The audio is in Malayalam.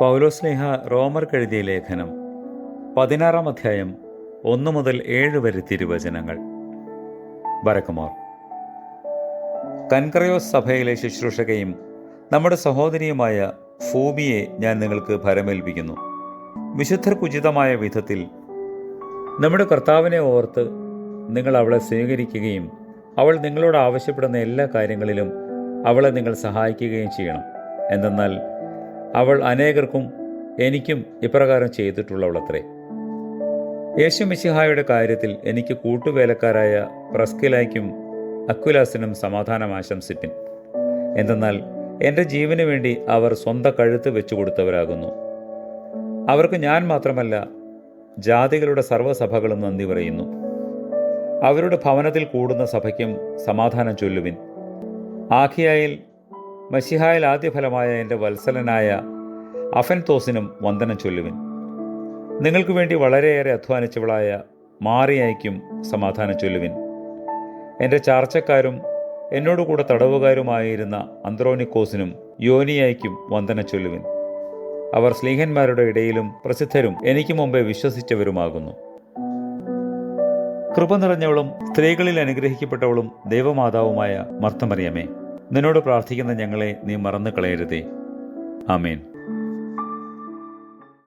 പൗലോസ്ലീഹ റോമർക്കെഴുതിയ ലേഖനം 16-ാം അധ്യായം 1 മുതൽ 7 വരെ തിരുവചനങ്ങൾ. ബരക്കുമോർ. കൻക്രയോസ് സഭയിലെ ശുശ്രൂഷകയും നമ്മുടെ സഹോദരിയുമായ ഫൂബിയെ ഞാൻ നിങ്ങൾക്ക് ഭരമേൽപ്പിക്കുന്നു. വിശുദ്ധർക്കുചിതമായ വിധത്തിൽ നമ്മുടെ കർത്താവിനെ ഓർത്ത് നിങ്ങൾ അവളെ സ്വീകരിക്കുകയും അവൾ നിങ്ങളോട് ആവശ്യപ്പെടുന്ന എല്ലാ കാര്യങ്ങളിലും അവളെ നിങ്ങൾ സഹായിക്കുകയും ചെയ്യണം. എന്തെന്നാൽ അവൾ അനേകർക്കും എനിക്കും ഇപ്രകാരം ചെയ്തിട്ടുള്ളവളത്രേ. യേശു മിശിഹായുടെ കാര്യത്തിൽ എനിക്ക് കൂട്ടുവേലക്കാരായ പ്രസ്കിലായ്ക്കും അക്വിലാസിനും സമാധാനം ആശംസിപ്പിൻ. എന്തെന്നാൽ എൻ്റെ ജീവന് വേണ്ടി അവർ സ്വന്തം കഴുത്ത് വെച്ചുകൊടുത്തവരാകുന്നു. അവർക്ക് ഞാൻ മാത്രമല്ല, ജാതികളുടെ സർവ്വസഭകളും നന്ദി പറയുന്നു. അവരുടെ ഭവനത്തിൽ കൂടുന്ന സഭയ്ക്കും സമാധാനം ചൊല്ലുവിൻ. ആഖിയായിൽ മശിഹായിൽ ആദ്യഫലമായ എൻ്റെ വത്സലനായ അഫൻതോസിനും വന്ദനം ചൊല്ലുവിൻ. നിങ്ങൾക്ക് വേണ്ടി വളരെയേറെ അധ്വാനിച്ചവളായ മാറിയായ്ക്കും സമാധാനം ചൊല്ലുവിൻ. എൻ്റെ ചാർച്ചക്കാരും എന്നോടുകൂടെ തടവുകാരുമായിരുന്ന അന്ത്രോനിക്കോസിനും യോനിയായ്ക്കും വന്ദനം ചൊല്ലുവിൻ. അവർ സ്ലീഹന്മാരുടെ ഇടയിലും പ്രസിദ്ധരും എനിക്ക് മുമ്പേ വിശ്വസിച്ചവരുമാകുന്നു. കൃപ നിറഞ്ഞവളും സ്ത്രീകളിൽ അനുഗ്രഹിക്കപ്പെട്ടവളും ദൈവമാതാവുമായ മർത്തമറിയമേ, നിന്നോട് പ്രാർത്ഥിക്കുന്ന ഞങ്ങളെ നീ മറന്നു കളയരുതേ. ആമേൻ.